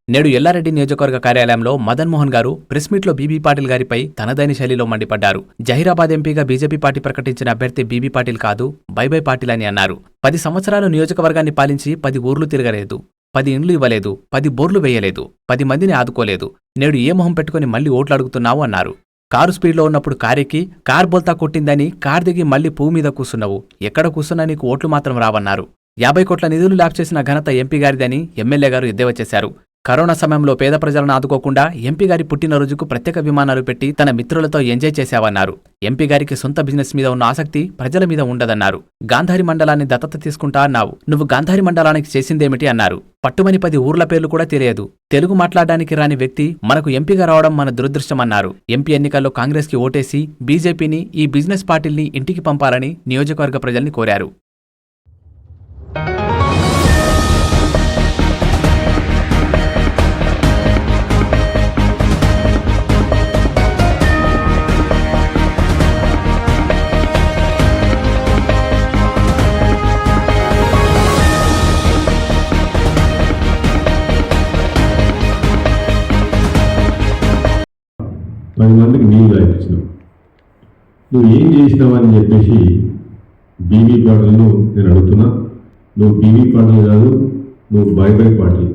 నేడు ఎల్లారెడ్డి నియోజకవర్గ కార్యాలయంలో మదన్ మోహన్ గారు ప్రెస్ మీట్లో బీబీ పాటిల్ గారిపై తనదైన శైలిలో మండిపడ్డారు. జహీరాబాద్ ఎంపీగా బీజేపీ పార్టీ ప్రకటించిన అభ్యర్థి బీబీ పాటిల్ కాదు, బై పాటిల్ అని అన్నారు. 10 సంవత్సరాలు నియోజకవర్గాన్ని పాలించి 10 ఊర్లు తిరగలేదు, 10 ఇండ్లు ఇవ్వలేదు, 10 బోర్లు వేయలేదు, 10 మందిని ఆదుకోలేదు. నేడు ఏ మొహం పెట్టుకుని మళ్లీ ఓట్లు అడుగుతున్నావు అన్నారు. కారు స్పీడ్లో ఉన్నప్పుడు కారెక్కి కార్ బోల్తా కొట్టిందని కార్ దిగి మళ్లీ పువ్వు మీద కూసున్నావు, ఎక్కడ కూసున్నా నీకు ఓట్లు మాత్రం రావన్నారు. 50 కోట్ల నిధులు ల్యాప్ చేసిన ఘనత ఎంపీ గారిదని ఎమ్మెల్యే గారు ఎద్దేవా చేశారు. కరోనా సమయంలో పేద ప్రజలను ఆదుకోకుండా ఎంపీ గారి పుట్టినరోజుకు ప్రత్యేక విమానాలు పెట్టి తన మిత్రులతో ఎంజాయ్ చేశావన్నారు. ఎంపీ గారికి సొంత బిజినెస్ మీద ఉన్న ఆసక్తి ప్రజల మీద ఉండదన్నారు. గాంధారి మండలాన్ని దత్తత తీసుకుంటా అన్నావు, నువ్వు గాంధారి మండలానికి చేసిందేమిటి అన్నారు. పట్టుమని 10 ఊర్ల పేర్లు కూడా తెలియదు. తెలుగు మాట్లాడడానికి రాని వ్యక్తి మనకు ఎంపీగా రావడం మన దురదృష్టమన్నారు. ఎంపీ ఎన్నికల్లో కాంగ్రెస్ కి ఓటేసి బీజేపీని, ఈ బిజినెస్ పార్టీల్ని ఇంటికి పంపాలని నియోజకవర్గ ప్రజల్ని కోరారు. పది మందికి నీళ్ళు తాగించినావు, నువ్వు ఏం చేసినావని చెప్పేసి బీబీ పాటలను నేను అడుగుతున్నా. నువ్వు బీబీ పాటలు కాదు, నువ్వు bye Patil,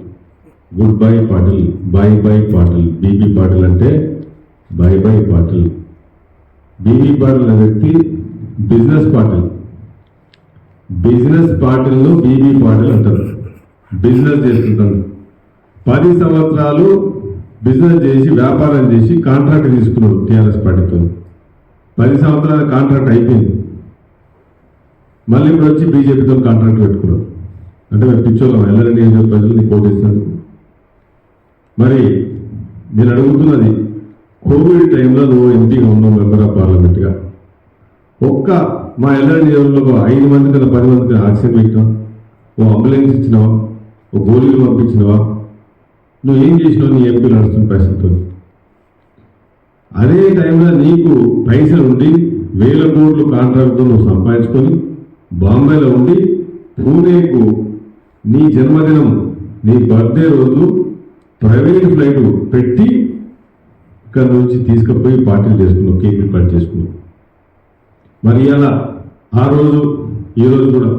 good bye Patil, bye Patil. BB Patil అంటే బై పాటిల్. బీబీ పాటిల్ అనే వ్యక్తి బిజినెస్ పాటిల్ను బీబీ పాటిల్ అంటారు. బిజినెస్ చేస్తుంటారు. 10 సంవత్సరాలు బిజినెస్ చేసి వ్యాపారం చేసి కాంట్రాక్ట్ తీసుకున్నాడు టీఆర్ఎస్ పార్టీతో. 10 సంవత్సరాల కాంట్రాక్ట్ అయిపోయింది. మళ్ళీ ఇప్పుడు వచ్చి బీజేపీతో కాంట్రాక్ట్ పెట్టుకున్నాడు. అంటే మేము పిచ్చోళ్ళం, ఎల్లారెడ్డి నియోజకవర్గ ప్రజలు నీకు ఓటేసినందుకు. మరి నేను అడుగుతున్నది, కోవిడ్ టైంలో నువ్వు ఎంపీగా ఉన్నావు, మెంబర్ ఆఫ్ పార్లమెంట్గా. మా ఎల్లారెడ్డి నియోజకవర్గంలో 5 మంది కన్నా 10 మందికి ఆక్సిజన్ పెట్టినావా? ఓ అంబులెన్స్ ఇచ్చినావా? ఓ గోళీలు పంపించినవా? నువ్వు ఏం చేసినావు నీ ఎంపీలు నడుస్తున్న పైసలతో? అదే టైంలో నీకు పైసలు ఉండి 1000 కోట్లు కాంట్రాక్ట్తో నువ్వు సంపాదించుకొని బాంబేలో ఉండి పూణేకు నీ జన్మదినం, నీ బర్త్డే రోజు ప్రైవేట్ ఫ్లైట్ పెట్టి ఇక్కడ నుంచి తీసుకుపోయి పార్టీలు చేసుకున్నావు, కేకులు కట్ చేసుకున్నావు. మరి ఇలా ఆ రోజు ఈ రోజు కూడా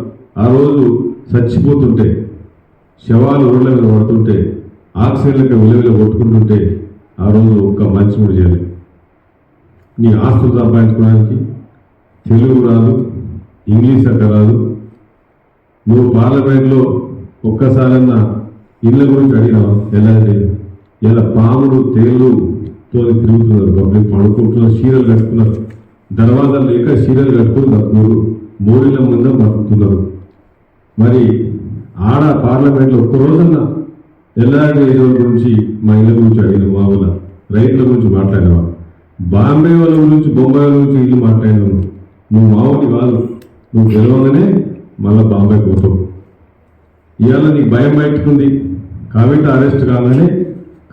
ఆ రోజు చచ్చిపోతుంటే, శవాలు రోడ్ల మీద పడుతుంటే, ఆక్సిజన్లకు విలువలు కొట్టుకుంటుంటే ఆ రోజు ఒక్క మంచి కూడా చేయలేదు. నీ ఆస్తులు సంపాదించుకోవడానికి తెలుగు రాదు, ఇంగ్లీష్ అక్క రాదు. నువ్వు పార్లమెంట్లో ఒక్కసారన్నా ఇళ్ళ గురించి అడిగినావు? ఎలాంటి ఇలా పాములు తేళ్లుతో తిరుగుతున్నారు, పబ్లిక్ పడుకుంటున్నారు, చీరలు కట్టుకున్నారు, దర్వాజాలు లేక చీరలు కట్టుకుని బతుకున్నారు, మోడీల ముందు బతుకుతున్నారు. మరి ఆడ పార్లమెంట్లో ఒక్కరోజన్నా ఎల్లారెడ్డి నియోజకవర్గం గురించి, మా ఇళ్ళ గురించి అడిగిన, మా వాళ్ళ రైతుల గురించి మాట్లాడినావా? బాంబే వాళ్ళ గురించి, బొంబాయి వాళ్ళ గురించి ఇల్లు మాట్లాడినావు. నువ్వు మావుని కాదు, నువ్వు గెలవగానే మళ్ళీ బాంబే పోతావు. ఇవాళ నీకు భయం బయటకుంది. కవిత అరెస్ట్ కాగానే,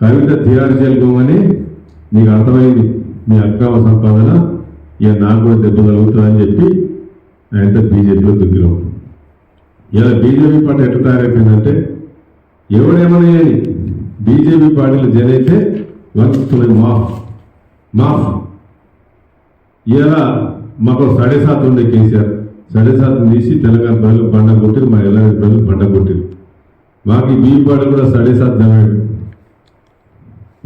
కవిత తిహార్ జైలు పోగానే నీకు అర్థమైంది నీ అక్రమ సంపాదన ఇక నాకు కూడా దెబ్బ కలుగుతుందని చెప్పి ఆయనతో బీజేపీలో దిగిరావు. ఇలా బీజేపీ పార్టీ ఎట్లా తయారైపోయిందంటే, ఎవడేమన్నా బీజేపీ పార్టీలు జనైతే వస్తున్నాయి మాఫ్. ఇలా మాకు 7.5 ఉండే కేసీఆర్, 7.5 తీసి తెలంగాణ ప్రజలు బండ కొట్టిరు, మా ఎల్లారెడ్డి ప్రజలు బండ కొట్టిరు. మాకు ఈ బీజేపీ పార్టీ కూడా 7.5 జమాడు.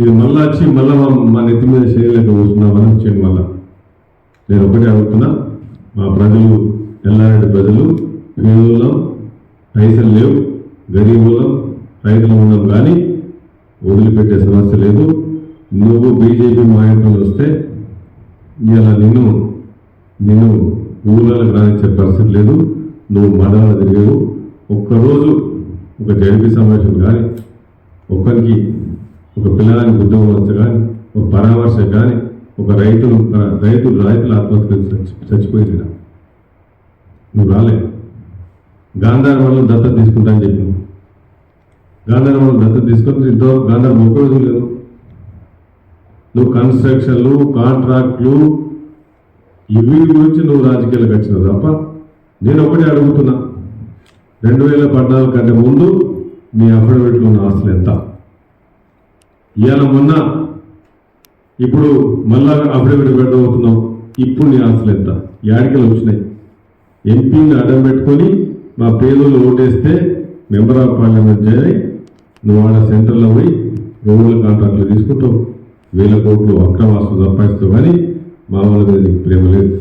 ఇది మళ్ళా వచ్చి మళ్ళీ మా నెత్తి మీద చేయలేక కూర్చున్నామని వచ్చేయండి. మళ్ళా నేను ఒకటే అడుగుతున్నా, మా ప్రజలు, ఎల్లారెడ్డి ప్రజలు పేదోళ్ళం, పైసలు లేవు, గరీబులం, రైతులు ఉన్నాం, కానీ వదిలిపెట్టే సమస్య లేదు. నువ్వు బీజేపీ నాయకులు వస్తే ఇలా నిన్ను ఊళ్ళకి రానిచ్చే పరిస్థితి లేదు. నువ్వు మండలాలు తిరిగావు. ఒక్కరోజు ఒక జడ్పీ సమావేశం కానీ, ఒకరికి ఒక పిల్లగానికి ఉద్యోగం కానీ, ఒక పరామర్శ కానీ, ఒక రైతుల ఆత్మహత్య చచ్చిపోయింది, నువ్వు రాలే. గాంధారి వాళ్ళు దత్తత తీసుకుంటా అని చెప్పి గాంధారి వాళ్ళు దత్తత తీసుకొని ఇంతవరకు గాంధారి ఒక్క రోజు లేదు. నువ్వు కన్స్ట్రక్షన్లు, కాంట్రాక్ట్లు, ఇవి గురించి నువ్వు రాజకీయాలకు వచ్చినావు తప్ప. నేను ఒకటే అడుగుతున్నా, 2014 కంటే ముందు నీ అఫిడవిట్లో ఉన్న ఆస్తులు ఎంత? ఇవాళ మొన్న ఇప్పుడు మళ్ళా అఫిడవిట్ పెట్టబోతున్నాం. ఇప్పుడు నీ ఆస్తులు ఎంత యాడికలు వచ్చినాయి? ఎంపీని అడ్డం పెట్టుకొని మా పేదోళ్ళు ఓటేస్తే మెంబర్ ఆఫ్ పార్లమెంట్ చేరి నువ్వు ఆడ సెంటర్లో పోయి రూరల్ కాంట్రాక్ట్లు తీసుకుంటావు, 1000 కోట్లు అక్రమాస్తులు సంపాదిస్తావు. కానీ మా వాళ్ళ మీద నీకు ప్రేమ లేదు.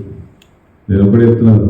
నేను ఒకటే చెప్తున్నాను,